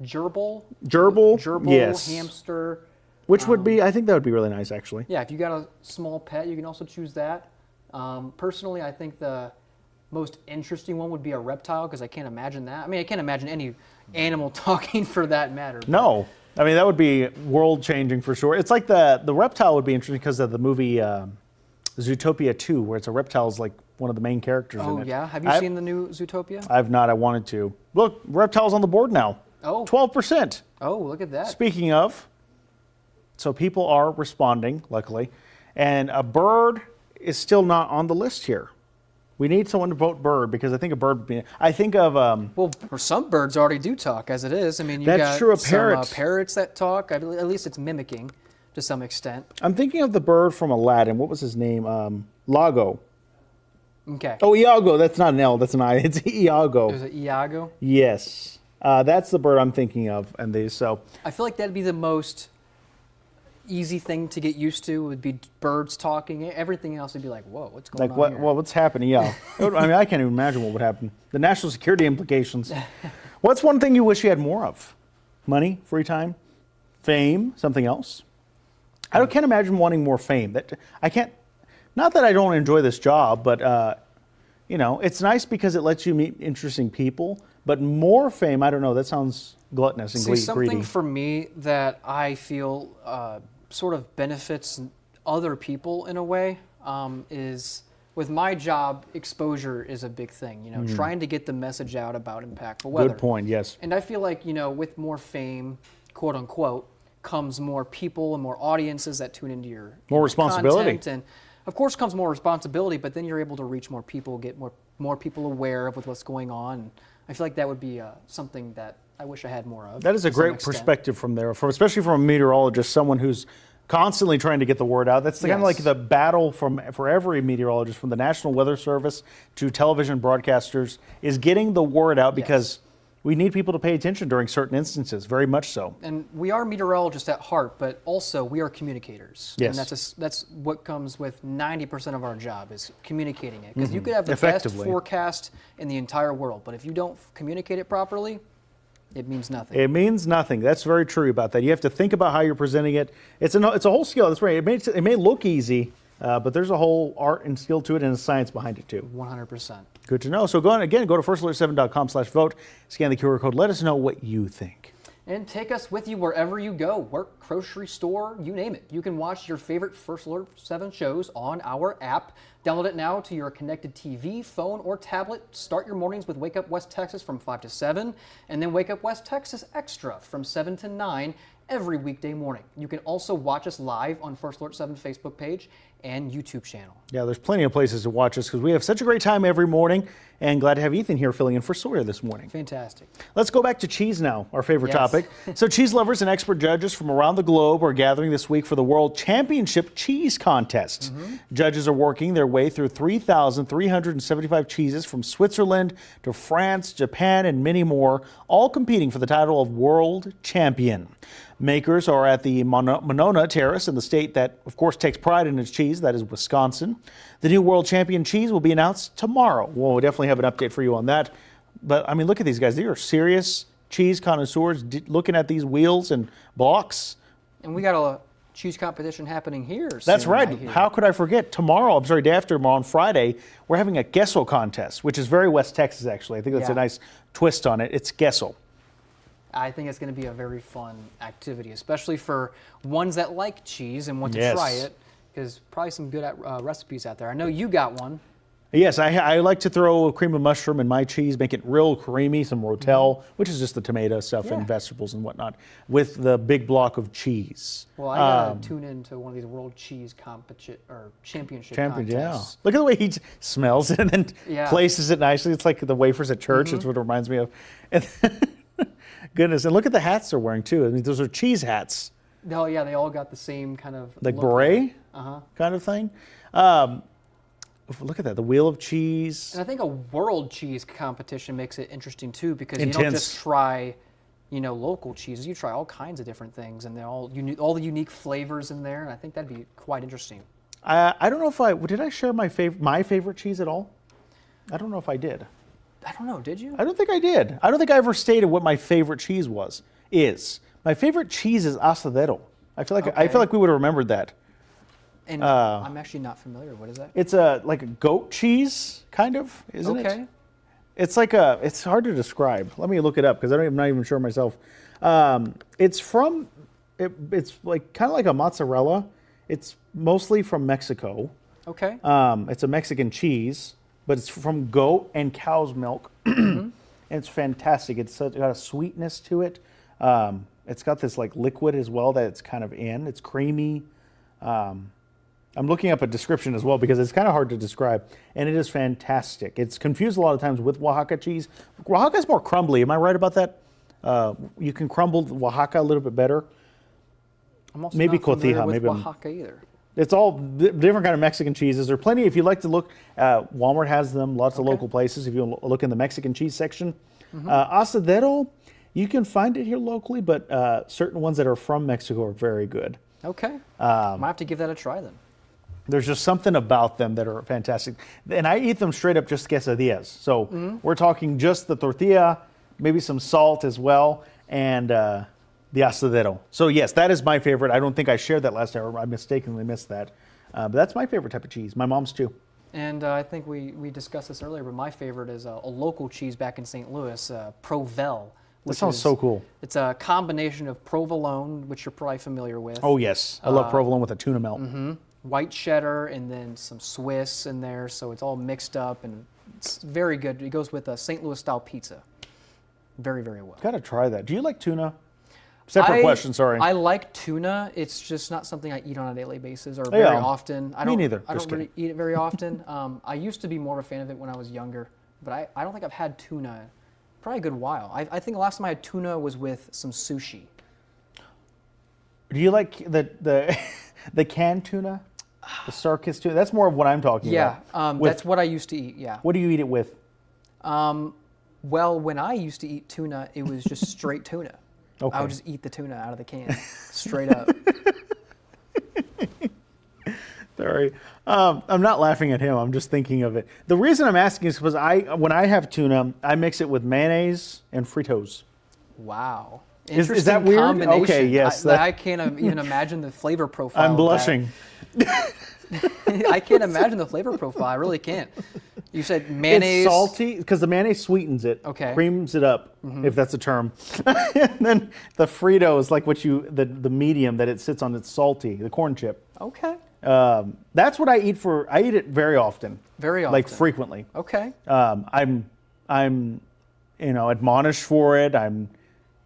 Gerbil, yes. hamster. Which would be, I think that would be really nice, actually. Yeah, if you got a small pet, you can also choose that. Personally, I think the most interesting one would be a reptile, because I can't imagine that. I mean, I can't imagine any animal talking for that matter. No. I mean, that would be world-changing for sure. It's like the reptile would be interesting because of the movie Zootopia 2, where it's a reptile's like one of the main characters in it. Oh, yeah? Have you seen the new Zootopia? I've not. I wanted to. Look, reptile's on the board now. Oh. 12%. Oh, look at that. Speaking of, so people are responding, luckily, and a bird is still not on the list here. We need someone to vote bird, because I think a bird would be, I think of... well, some birds already do talk as it is. I mean, that's got true, a parrot. Some parrots that talk. At least it's mimicking to some extent. I'm thinking of the bird from Aladdin. What was his name? Lago. Okay. Oh, Iago. That's not an L. That's an I. It's Iago. There's an Iago? Yes. That's the bird I'm thinking of. And these, so... I feel like that'd be the most easy thing to get used to, would be birds talking. Everything else would be like, whoa, what's going on here? Well, what's happening? Yeah. I mean, I can't even imagine what would happen. The national security implications. What's one thing you wish you had more of? Money, free time, fame, something else? I can't imagine wanting more fame. I can't. Not that I don't enjoy this job, but you know, it's nice because it lets you meet interesting people. But more fame, I don't know. That sounds gluttonous and greedy. Something for me that I feel sort of benefits other people in a way is, with my job, exposure is a big thing. You know, trying to get the message out about impactful weather. Good point. Yes. And I feel like, you know, with more fame, quote unquote, comes more people and more audiences that tune into your more responsibility. Content. And of course comes more responsibility, but then you're able to reach more people, get more people aware of what's going on. And I feel like that would be something that I wish I had more of. That is a great perspective from there, especially from a meteorologist, someone who's constantly trying to get the word out. That's kind of like the battle for every meteorologist, from the National Weather Service to television broadcasters, is getting the word out, because we need people to pay attention during certain instances, very much so. And we are meteorologists at heart, but also we are communicators. Yes. And that's what comes with 90% of our job, is communicating it. Because you could have the best forecast in the entire world, but if you don't communicate it properly, it means nothing. It means nothing. That's very true about that. You have to think about how you're presenting it. It's a whole skill. That's right. It may look easy, but there's a whole art and skill to it, and a science behind it too. 100%. Good to know. So go to firstalert7.com/vote, scan the QR code, let us know what you think. And take us with you wherever you go, work, grocery store, you name it. You can watch your favorite First Alert 7 shows on our app. Download it now to your connected TV, phone, or tablet. Start your mornings with Wake Up West Texas from 5 to 7, and then Wake Up West Texas Extra from 7 to 9 every weekday morning. You can also watch us live on First Alert 7 Facebook page and YouTube channel. Yeah, there's plenty of places to watch us, because we have such a great time every morning, and glad to have Ethan here filling in for Sawyer this morning. Fantastic. Let's go back to cheese now, our favorite topic. So cheese lovers and expert judges from around the globe are gathering this week for the World Championship Cheese Contest. Judges are working their way through 3,375 cheeses from Switzerland to France, Japan, and many more, all competing for the title of World Champion. Makers are at the Monona Terrace in the state that, of course, takes pride in its cheese, that is Wisconsin. The new World Champion cheese will be announced tomorrow. We'll definitely have an update for you on that. But, I mean, look at these guys. These are serious cheese connoisseurs looking at these wheels and blocks. And we got a cheese competition happening here. That's right. How could I forget? Tomorrow, day after tomorrow, on Friday, we're having a Gessel contest, which is very West Texas, actually. I think that's a nice twist on it. It's Gessel. I think it's going to be a very fun activity, especially for ones that like cheese and want to try it, because probably some good recipes out there. I know you got one. Yes, I like to throw a cream of mushroom in my cheese, make it real creamy, some rotel, which is just the tomato stuff and vegetables and whatnot, with the big block of cheese. Well, I got to tune into one of these World Cheese Championship contests. Look at the way he smells it and then places it nicely. It's like the wafers at church. That's what it reminds me of. And goodness, and look at the hats they're wearing too. I mean, those are cheese hats. Oh yeah, they all got the same kind of like beret kind of thing. Look at that, the wheel of cheese. And I think a world cheese competition makes it interesting too, because you don't just try, local cheeses. You try all kinds of different things, and they're all the unique flavors in there. And I think that'd be quite interesting. I don't know if did I share my favorite cheese at all? I don't know if I did. I don't know. Did you? I don't think I did. I don't think I ever stated what my favorite cheese is. My favorite cheese is asadero. I feel like we would have remembered that. And I'm actually not familiar. What is that? It's like a goat cheese, kind of, isn't it? Okay. It's like it's hard to describe. Let me look it up because I'm not even sure myself. It's like kind of like a mozzarella. It's mostly from Mexico. Okay. It's a Mexican cheese, but it's from goat and cow's milk. And it's fantastic. It's got a sweetness to it. It's got this like liquid as well that it's kind of in. It's creamy. I'm looking up a description as well because it's kind of hard to describe, and it is fantastic. It's confused a lot of times with Oaxaca cheese. Oaxaca's more crumbly. Am I right about that? You can crumble Oaxaca a little bit better. I'm also Maybe not familiar cotija, with maybe Oaxaca either. It's all different kind of Mexican cheeses. There are plenty. If you like to look, Walmart has them. Lots of local places. If you look in the Mexican cheese section, asadero, you can find it here locally, but certain ones that are from Mexico are very good. Okay. Might have to give that a try then. There's just something about them that are fantastic. And I eat them straight up just quesadillas. So we're talking just the tortilla, maybe some salt as well, and the asadero. So yes, that is my favorite. I don't think I shared that last hour. I mistakenly missed that. But that's my favorite type of cheese. My mom's too. And I think we discussed this earlier, but my favorite is a local cheese back in St. Louis, Provel. That sounds so cool. It's a combination of provolone, which you're probably familiar with. Oh yes, I love provolone with a tuna melt. White cheddar and then some Swiss in there, so it's all mixed up and it's very good. It goes with a St. Louis style pizza. Very, very well. Gotta try that. Do you like tuna? Separate question, sorry. I like tuna. It's just not something I eat on a daily basis or very often. Me neither. I don't really eat it very often. I used to be more of a fan of it when I was younger, but I don't think I've had tuna probably a good while. I think the last time I had tuna was with some sushi. Do you like the the canned tuna? The Sarkis tuna? That's more of what I'm talking about. Yeah, that's what I used to eat, yeah. What do you eat it with? Well, when I used to eat tuna, it was just straight tuna. Okay. I would just eat the tuna out of the can, straight up. Sorry. I'm not laughing at him. I'm just thinking of it. The reason I'm asking is because when I have tuna, I mix it with mayonnaise and Fritos. Wow. Is that weird? Combination. Okay, yes. I can't even imagine the flavor profile. I'm blushing. I can't imagine the flavor profile. I really can't. You said mayonnaise. It's salty because the mayonnaise sweetens it. Okay. Creams it up, if that's a term. And then the Frito is like the medium that it sits on. It's salty, the corn chip. Okay. That's what I eat I eat it very often. Very often. Like frequently. Okay. I'm admonished for it. I'm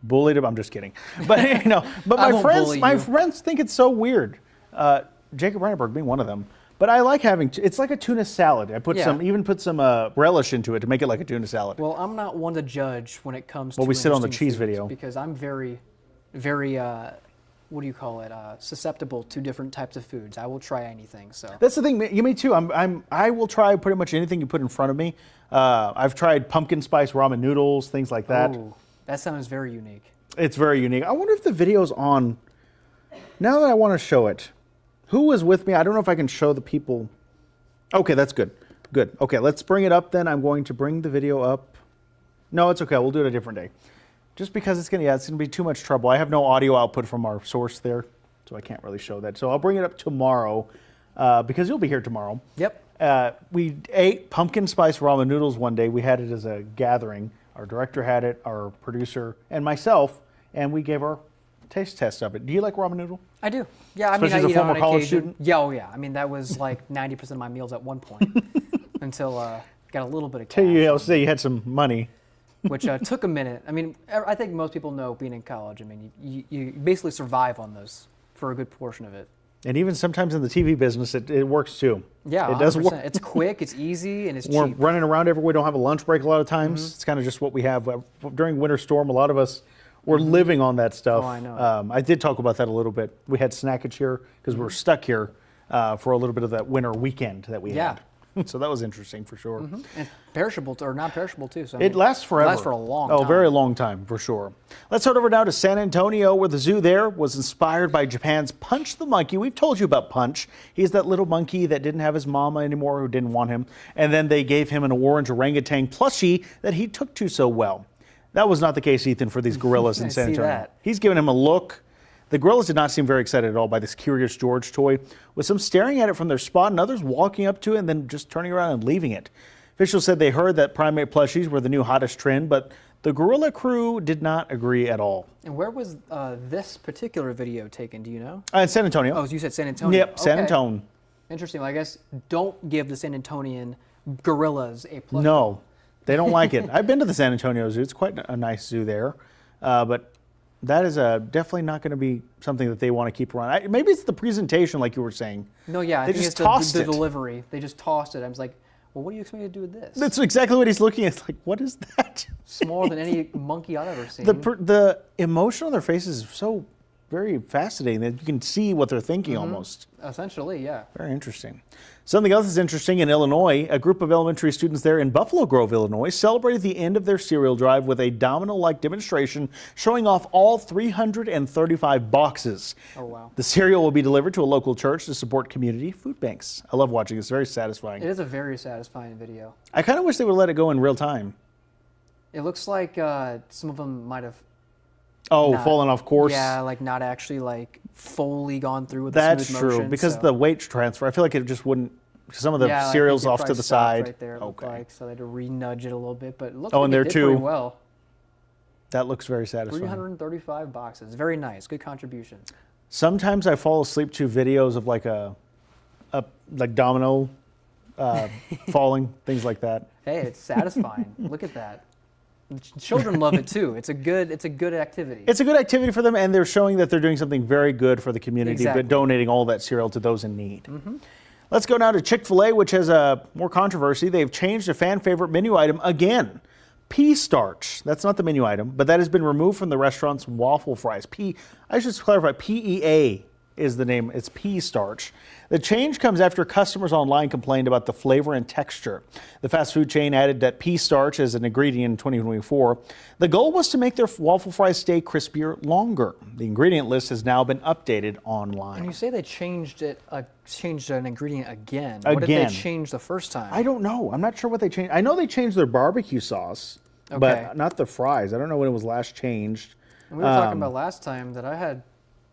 bullied. I'm just kidding. But but my friends think it's so weird. Jacob Reinberg being one of them. But I like having it's like a tuna salad. I put some relish into it to make it like a tuna salad. Well, I'm not one to judge when it comes to we sit on the cheese foods video because I'm very, very what do you call it? Susceptible to different types of foods. I will try anything. So that's the thing. Me too. I will try pretty much anything you put in front of me. I've tried pumpkin spice ramen noodles, things like that. Ooh, that sounds very unique. It's very unique. I wonder if the video's on. Now that I want to show it, who was with me? I don't know if I can show the people. Okay, that's good. Good. Okay, let's bring it up then. I'm going to bring the video up. No, it's okay. We'll do it a different day. Just because it's gonna be too much trouble. I have no audio output from our source there, so I can't really show that. So I'll bring it up tomorrow because you'll be here tomorrow. Yep. We ate pumpkin spice ramen noodles one day. We had it as a gathering. Our director had it, our producer, and myself, and we gave our taste test of it. Do you like ramen noodle? I do. Yeah, Especially I as a eat former on college occasion. student? Yeah, oh yeah. I mean, that was like 90% of my meals at one point until got a little bit of cash. I'll say you had some money. Which took a minute. I mean, I think most people know being in college. I mean, you basically survive on those for a good portion of it. And even sometimes in the TV business, it works too. Yeah, it does 100%. work. It's quick, it's easy, and it's We're cheap. running around everywhere. We don't have a lunch break a lot of times. It's kind of just what we have. During Winter Storm, a lot of us were living on that stuff. Oh, I know. I did talk about that a little bit. We had snackage here because we were stuck here for a little bit of that winter weekend that we had. So that was interesting for sure. And perishable or non-perishable too. So I It mean, lasts forever. Lasts for a long time. Oh, very long time for sure. Let's head over now to San Antonio, where the zoo there was inspired by Japan's Punch the Monkey. We've told you about Punch. He's that little monkey that didn't have his mama anymore, who didn't want him. And then they gave him an orange orangutan plushie that he took to so well. That was not the case, Ethan, for these gorillas in I San see Antonio. that. He's giving him a look. The gorillas did not seem very excited at all by this Curious George toy, with some staring at it from their spot and others walking up to it and then just turning around and leaving it. Officials said they heard that primate plushies were the new hottest trend, but the gorilla crew did not agree at all. And where was this particular video taken? Do you know? In San Antonio. Oh, you said San Antonio. Yep, San Okay. Antonio. Interesting. Well, I guess don't give the San Antonian gorillas a plushie. No, they don't like it. I've been to the San Antonio Zoo. It's quite a nice zoo there, but that is definitely not going to be something that they want to keep around. Maybe it's the presentation, like you were saying. No, yeah, I They think just it's tossed the it. delivery. They just tossed it. I was like, well, what do you expect me to do with this? That's exactly what he's looking at. It's like, what is that? Smaller than any monkey I've ever seen. The emotion on their faces is so very fascinating that you can see what they're thinking almost. Essentially, yeah. Very interesting. Something else is interesting in Illinois. A group of elementary students there in Buffalo Grove, Illinois, celebrated the end of their cereal drive with a domino-like demonstration showing off all 335 boxes. Oh, wow. The cereal will be delivered to a local church to support community food banks. I love watching this. Very satisfying. It is a very satisfying video. I kind of wish they would let it go in real time. It looks like some of them might have Oh, fallen off course. Yeah, like not actually like fully gone through with That's the smooth true, motion, because so. the weight transfer, I feel like it just wouldn't, some of the Yeah, I think cereals they off to probably the stopped side. right there, it looked Okay. like, so they had to re-nudge it a little bit, but it looks Oh, like and it there did too. pretty well. That looks very satisfying. 335 boxes. Very nice. Good contribution. Sometimes I fall asleep to videos of like a like domino falling, things like that. Hey, it's satisfying. Look at that. Children love it too. It's a good activity. It's a good activity for them, and they're showing that they're doing something very good for the community, Exactly. but donating all that cereal to those in need. Let's go now to Chick-fil-A, which has more controversy. They've changed a fan favorite menu item again. Pea starch. That's not the menu item, but that has been removed from the restaurant's waffle fries. I should clarify, PEA is the name. It's pea starch. The change comes after customers online complained about the flavor and texture. The fast food chain added that pea starch as an ingredient in 2024. The goal was to make their waffle fries stay crispier longer. The ingredient list has now been updated online. And you say they changed an ingredient again. What did Again. they change the first time? I don't know. I'm not sure what they changed. I know they changed their barbecue sauce, Okay. but not the fries. I don't know when it was last changed. And we were talking about last time that I had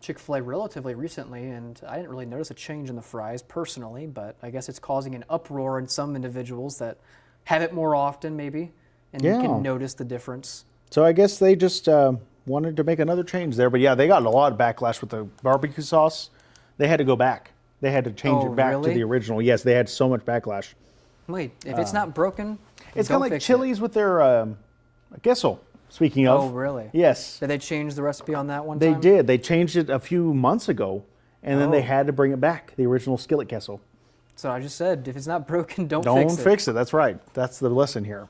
Chick-fil-A relatively recently, and I didn't really notice a change in the fries personally, but I guess it's causing an uproar in some individuals that have it more often maybe, and you Yeah. can notice the difference. So I guess they just wanted to make another change there. But yeah, they got a lot of backlash with the barbecue sauce. They had to go back. They had to change Oh, it back really? to the original. Yes, they had so much backlash. Wait, if it's not broken, It's don't kind of like fix it. Chili's with their Gissel, speaking of. Oh, really? Yes, Did they change the recipe on that one they time? did. They changed it a few months ago, and then they Oh. had to bring it back, the original skillet Gissel. So I just said, if it's not broken, don't Don't fix it. fix it. That's right. That's the lesson here.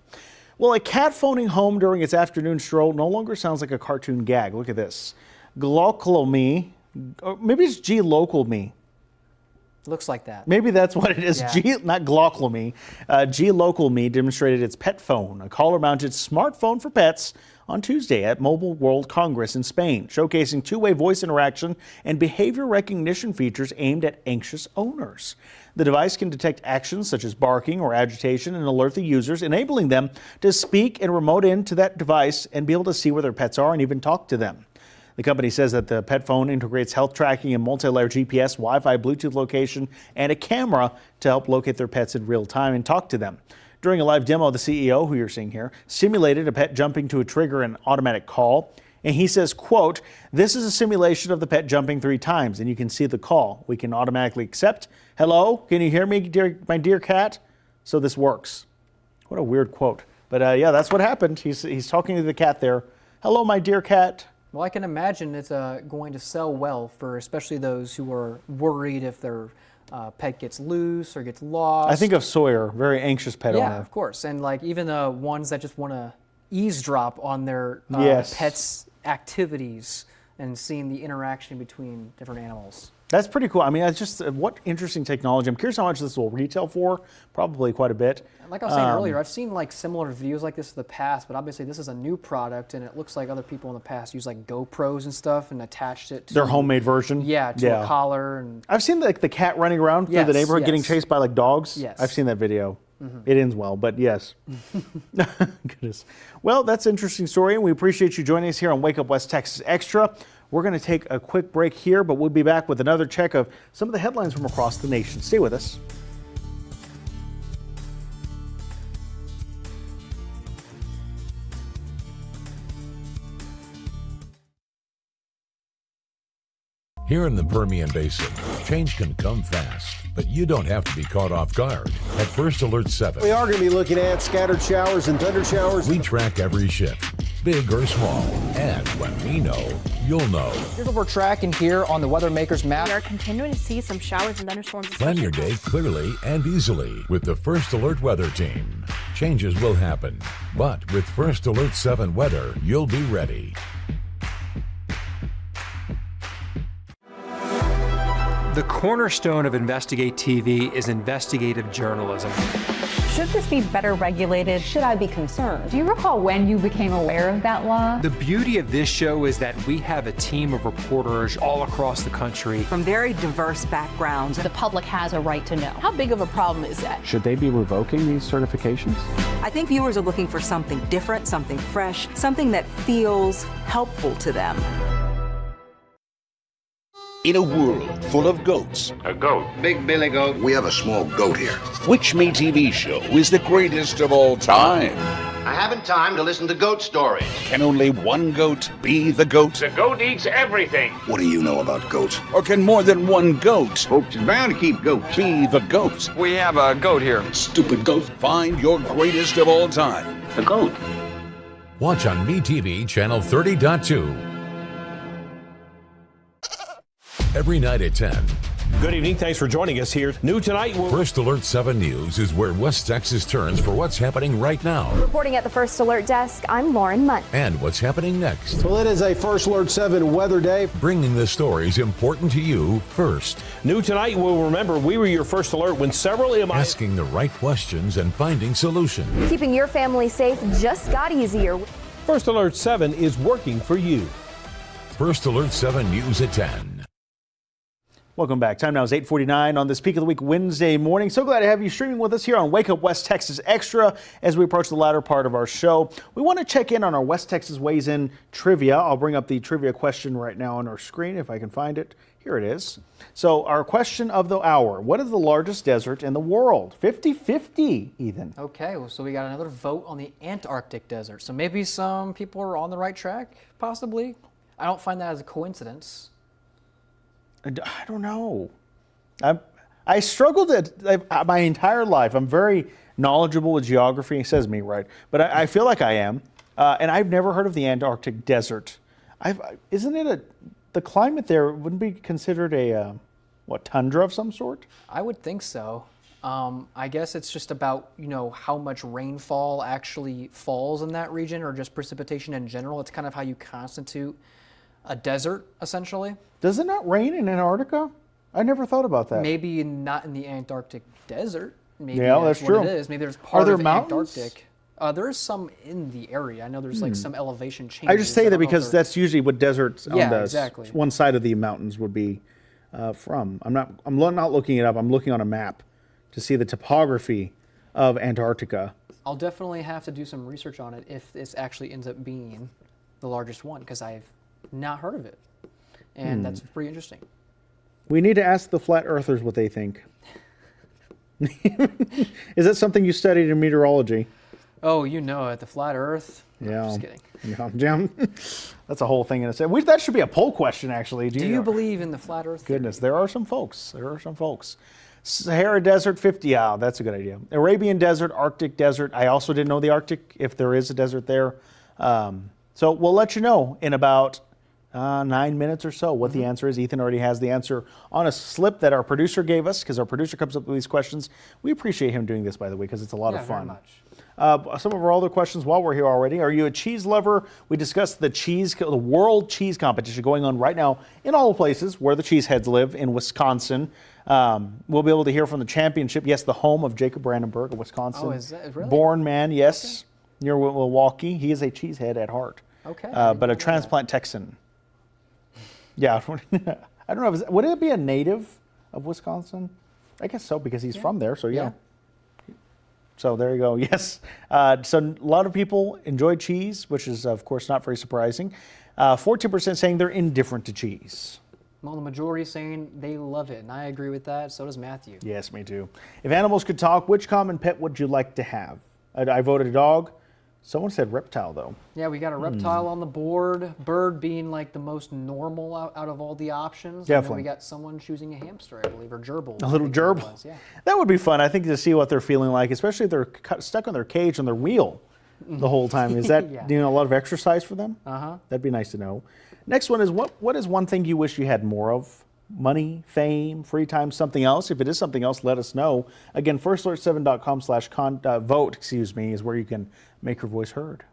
Well, a cat phoning home during its afternoon stroll no longer sounds like a cartoon gag. Look at this. Glocklomy, or maybe it's G-local-me. Looks like that. Maybe that's what it is. Yeah. Not Glocklomy. G-local-me demonstrated its pet phone, a collar-mounted smartphone for pets, on Tuesday at Mobile World Congress in Spain, showcasing two-way voice interaction and behavior recognition features aimed at anxious owners. The device can detect actions such as barking or agitation and alert the users, enabling them to speak and remote into that device and be able to see where their pets are and even talk to them. The company says that the pet phone integrates health tracking and multi-layer GPS, Wi-Fi, Bluetooth location, and a camera to help locate their pets in real time and talk to them. During a live demo, the CEO, who you're seeing here, simulated a pet jumping to a trigger and automatic call. And he says, quote, "This is a simulation of the pet jumping 3 times, and you can see the call. We can automatically accept. Hello, can you hear me, my dear cat?" So this works. What a weird quote. But yeah, that's what happened. He's talking to the cat there. "Hello, my dear cat." Well, I can imagine it's going to sell well for especially those who are worried if their pet gets loose or gets lost. I think of Sawyer, very anxious pet yeah, owner. of course. And like even the ones that just want to eavesdrop on their Yes. pets' activities and seeing the interaction between different animals. That's pretty cool. I mean, that's just what interesting technology. I'm curious how much this will retail for. Probably quite a bit. Like I was saying earlier, I've seen like similar videos like this in the past, but obviously this is a new product, and it looks like other people in the past used like GoPros and stuff and attached it to Their homemade version. Yeah, to a collar. And I've seen like the cat running around through the neighborhood getting chased by like dogs. Yes. I've seen that video. It ends well, but yes. Goodness. Well, that's an interesting story, and we appreciate you joining us here on Wake Up West Texas Extra. We're going to take a quick break here, but we'll be back with another check of some of the headlines from across the nation. Stay with us. Here in the Permian Basin, change can come fast, but you don't have to be caught off guard. At First Alert 7, We are going to be looking at scattered showers and thunder showers. we track every shift, big or small. And when we know, you'll know. here's what we're tracking here on the Weather Makers map. We are continuing to see some showers and thunderstorms. Plan your day clearly and easily with the First Alert Weather Team. Changes will happen, but with First Alert 7 weather, you'll be ready. The cornerstone of Investigate TV is investigative journalism. Should this be better regulated? Should I be concerned? Do you recall when you became aware of that law? The beauty of this show is that we have a team of reporters all across the country. From very diverse backgrounds. The public has a right to know. How big of a problem is that? Should they be revoking these certifications? I think viewers are looking for something different, something fresh, something that feels helpful to them. In a world full of goats. A goat. Big Billy Goat. We have a small goat here. Which Me TV show is the greatest of all time? I haven't time to listen to goat stories. Can only one goat be the goat? The goat eats everything. What do you know about goats? Or can more than one goat, folks, is bound to keep goats, be the goat? We have a goat here. Stupid goat. Find your greatest of all time. The goat. Watch on Me TV channel 30.2. Every night at 10. Good evening. Thanks for joining us here. New tonight. First Alert 7 News is where West Texas turns for what's happening right now. Reporting at the First Alert desk, I'm Lauren Munt. And what's happening next. Well, it is a First Alert 7 weather day. Bringing the stories important to you first. New tonight. We'll remember we were your first alert when several asking the right questions and finding solutions. Keeping your family safe just got easier. First Alert 7 is working for you. First Alert 7 News at 10. Welcome back. Time now is 8:49 on this Peak of the Week Wednesday morning. So glad to have you streaming with us here on Wake Up West Texas Extra as we approach the latter part of our show. We want to check in on our West Texas Weighs In trivia. I'll bring up the trivia question right now on our screen if I can find it. Here it is. So our question of the hour, what is the largest desert in the world? 50-50, Ethan. Okay, well, so we got another vote on the Antarctic desert. So maybe some people are on the right track, possibly. I don't find that as a coincidence. I don't know. I struggled my entire life. I'm very knowledgeable with geography. It says me, right? But I feel like I am. And I've never heard of the Antarctic desert. Isn't it the climate there wouldn't be considered a, tundra of some sort? I would think so. I guess it's just about, how much rainfall actually falls in that region or just precipitation in general. It's kind of how you constitute a desert, essentially. Does it not rain in Antarctica? I never thought about that. Maybe not in the Antarctic desert. Maybe that's what true. It is. Maybe there's part there of mountains? Antarctic. There's some in the area. I know there's like some elevation changes. I just say that because that's usually what deserts on the exactly. one side of the mountains would be from. I'm not looking it up. I'm looking on a map to see the topography of Antarctica. I'll definitely have to do some research on it if this actually ends up being the largest one because I've not heard of it. And that's pretty interesting. We need to ask the flat earthers what they think. Is that something you studied in meteorology? Oh, you know it. The flat earth? No, Yeah. just kidding. Yeah, that's a whole thing in itself. That should be a poll question, actually. Do you believe in the flat earth? Goodness, there are some folks. Sahara Desert, 50. Yeah, that's a good idea. Arabian Desert, Arctic Desert. I also didn't know the Arctic, if there is a desert there. So we'll let you know in about 9 minutes or so what the answer is. Ethan already has the answer on a slip that our producer gave us because our producer comes up with these questions. We appreciate him doing this, by the way, because it's a lot of fun. Very much. Some of our other questions while we're here already. Are you a cheese lover? We discussed the World Cheese Competition going on right now in all the places where the cheeseheads live in Wisconsin. We'll be able to hear from the championship. Yes, the home of Jacob Brandenburg of Wisconsin. Oh, is that really? Born man, yes, near Milwaukee. He is a cheesehead at heart. Okay. But a transplant Texan. Yeah. I don't know. Would it be a native of Wisconsin? I guess so, because he's from there. So, yeah. So there you go. Yes. So a lot of people enjoy cheese, which is, of course, not very surprising. 14% saying they're indifferent to cheese. Well, the majority is saying they love it, and I agree with that. So does Matthew. Yes, me too. If animals could talk, which common pet would you like to have? I voted a dog. Someone said reptile, though. Yeah, we got a reptile on the board. Bird being like the most normal out of all the options. Definitely. And then we got someone choosing a hamster, I believe, or gerbil. A little gerbil. Yeah. That would be fun, I think, to see what they're feeling like, especially if they're stuck on their cage on their wheel the whole time. Is that Yeah. a lot of exercise for them? Uh-huh. That'd be nice to know. Next one is, what is one thing you wish you had more of? Money, fame, free time, something else? If it is something else, let us know. Again, firstalert7.com/vote, is where you can make your voice heard.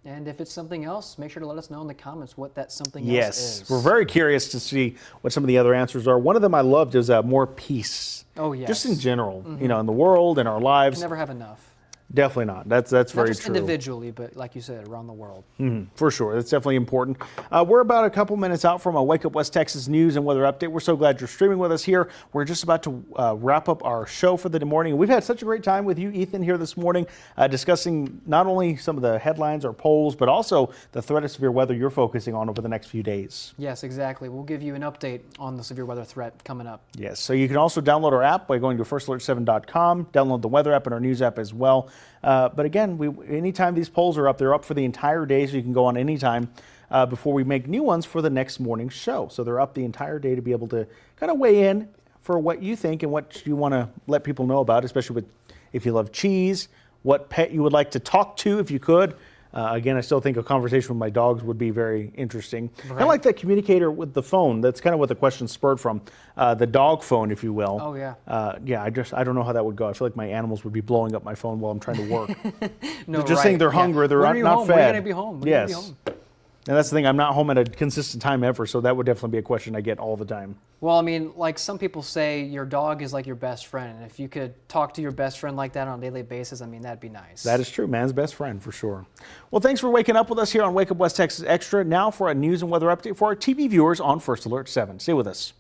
And if it's something else, make sure to let us know in the comments what that something Yes, else is. we're very curious to see what some of the other answers are. One of them I loved is more peace. Oh, yes. Just in general, in the world, in our lives. Can never have enough. Definitely not. That's Not very just true. individually, but like you said, around the world. For sure. That's definitely important. We're about a couple minutes out from a Wake Up West Texas news and weather update. We're so glad you're streaming with us here. We're just about to wrap up our show for the morning. We've had such a great time with you, Ethan, here this morning, discussing not only some of the headlines or polls, but also the threat of severe weather you're focusing on over the next few days. Yes, exactly. We'll give you an update on the severe weather threat coming up. Yes. So you can also download our app by going to firstalert7.com, download the weather app and our news app as well. But again, anytime these polls are up, they're up for the entire day, so you can go on anytime before we make new ones for the next morning's show. So they're up the entire day to be able to kind of weigh in for what you think and what you want to let people know about, especially if you love cheese, what pet you would like to talk to if you could. Again, I still think a conversation with my dogs would be very interesting. Right. I like that communicator with the phone. That's kind of what the question spurred from. The dog phone, if you will. Oh, yeah. I don't know how that would go. I feel like my animals would be blowing up my phone while I'm trying to work. No, they're just saying they're hungry. They're not not fed. When are you going to be home? Yes. And that's the thing. I'm not home at a consistent time ever, so that would definitely be a question I get all the time. Well, I mean, like some people say, your dog is like your best friend. And if you could talk to your best friend like that on a daily basis, I mean, that'd be nice. That is true. Man's best friend, for sure. Well, thanks for waking up with us here on Wake Up West Texas Extra. Now for a news and weather update for our TV viewers on First Alert 7. Stay with us.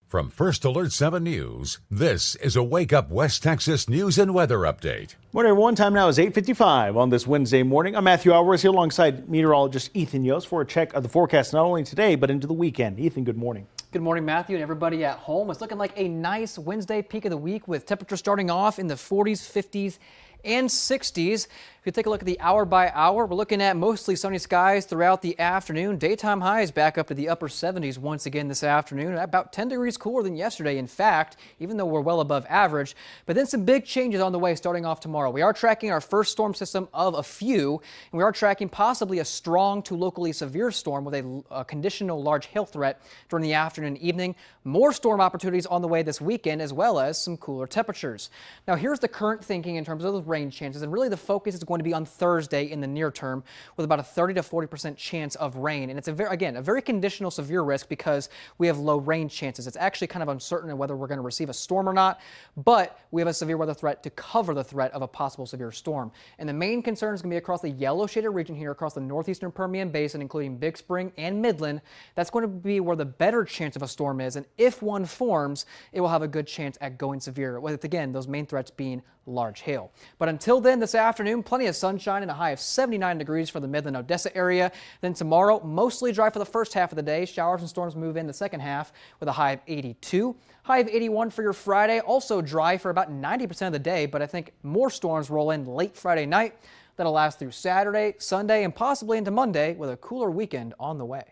From First Alert 7 News, this is a Wake Up West Texas news and weather update. Morning, everyone. Time now is 8:55 on this Wednesday morning. I'm Matthew Alvarez here alongside meteorologist Ethan Yost for a check of the forecast not only today, but into the weekend. Ethan, good morning. Good morning, Matthew, and everybody at home. It's looking like a nice Wednesday peak of the week with temperatures starting off in the 40s, 50s, and 60s. If you take a look at the hour by hour, we're looking at mostly sunny skies throughout the afternoon. Daytime highs back up to the upper 70s once again this afternoon, about 10 degrees cooler than yesterday, in fact, even though we're well above average. But then some big changes on the way starting off tomorrow. We are tracking our first storm system of a few, and we are tracking possibly a strong to locally severe storm with a conditional large hail threat during the afternoon and evening. More storm opportunities on the way this weekend, as well as some cooler temperatures. Now, here's the current thinking in terms of the rain chances, and really the focus is going to be on Thursday in the near term with about a 30 to 40% chance of rain. And it's a very conditional severe risk because we have low rain chances. It's actually kind of uncertain whether we're going to receive a storm or not, but we have a severe weather threat to cover the threat of a possible severe storm. And the main concern is going to be across the yellow shaded region here, across the northeastern Permian Basin, including Big Spring and Midland. That's going to be where the better chance of a storm is. And if one forms, it will have a good chance at going severe, with, again, those main threats being large hail. But until then, this afternoon, plenty of sunshine and a high of 79 degrees for the Midland Odessa area. Then tomorrow, mostly dry for the first half of the day. Showers and storms move in the second half with a high of 82. High of 81 for your Friday. Also dry for about 90% of the day, but I think more storms roll in late Friday night. That'll last through Saturday, Sunday, and possibly into Monday with a cooler weekend on the way.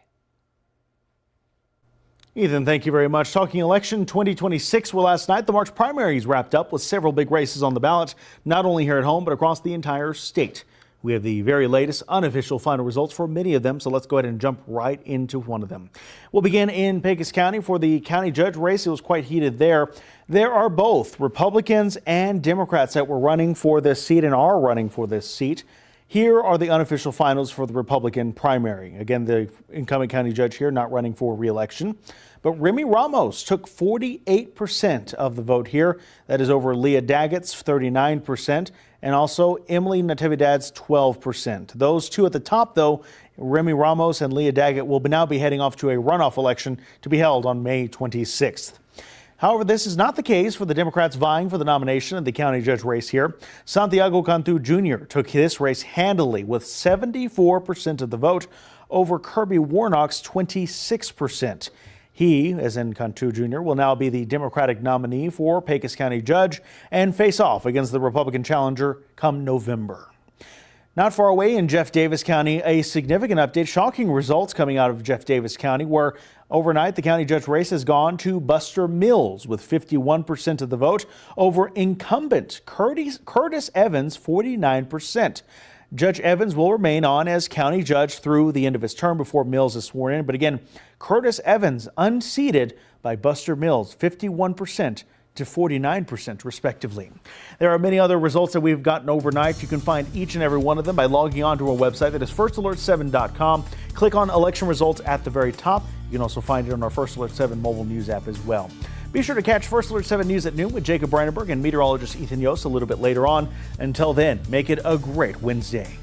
Ethan, thank you very much. Talking election 2026, well, last night the March primaries wrapped up with several big races on the ballot, not only here at home, but across the entire state. We have the very latest unofficial final results for many of them, so let's go ahead and jump right into one of them. We'll begin in Pecos County for the county judge race. It was quite heated there. There are both Republicans and Democrats that were running for this seat and are running for this seat. Here are the unofficial finals for the Republican primary. Again, the incumbent county judge here not running for re-election. But Remy Ramos took 48% of the vote here. That is over Leah Daggett's 39%, and also Emily Natividad's 12%. Those two at the top, though, Remy Ramos and Leah Daggett, will now be heading off to a runoff election to be held on May 26th. However, this is not the case for the Democrats vying for the nomination of the county judge race here. Santiago Cantu Jr. took this race handily with 74% of the vote over Kirby Warnock's 26%. He, as in Cantu Jr., will now be the Democratic nominee for Pecos County Judge and face off against the Republican challenger come November. Not far away in Jeff Davis County, a significant update, shocking results coming out of Jeff Davis County, where overnight the county judge race has gone to Buster Mills with 51% of the vote over incumbent Curtis Evans, 49%. Judge Evans will remain on as county judge through the end of his term before Mills is sworn in. But again, Curtis Evans unseated by Buster Mills, 51% to 49% respectively. There are many other results that we've gotten overnight. You can find each and every one of them by logging on to our website. That is firstalert7.com. Click on election results at the very top. You can also find it on our First Alert 7 mobile news app as well. Be sure to catch First Alert 7 News at noon with Jacob Brandenburg and meteorologist Ethan Yost a little bit later on. Until then, make it a great Wednesday.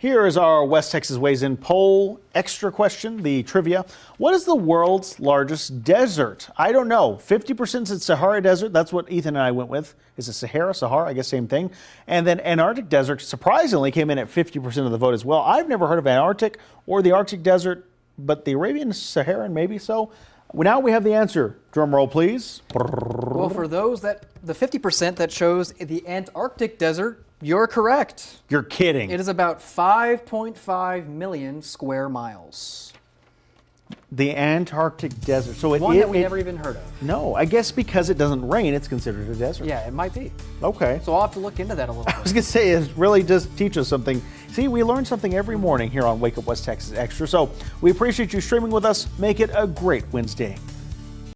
Here is our West Texas Weighs In poll extra question, the trivia. What is the world's largest desert? I don't know. 50% is Sahara Desert. That's what Ethan and I went with. Is it Sahara? I guess same thing. And then Antarctic Desert surprisingly came in at 50% of the vote as well. I've never heard of Antarctic or the Arctic Desert, but the Arabian Saharan maybe so. Now we have the answer. Drum roll, please. Well, for those the 50% that chose the Antarctic Desert, you're correct. You're kidding. It is about 5.5 million square miles. The Antarctic Desert. So One that we never even heard of. No, I guess because it doesn't rain, it's considered a desert. Yeah, it might be. Okay. So I'll have to look into that a little bit. I was going to say, it really does teach us something. See, we learn something every morning here on Wake Up West Texas Extra. So we appreciate you streaming with us. Make it a great Wednesday.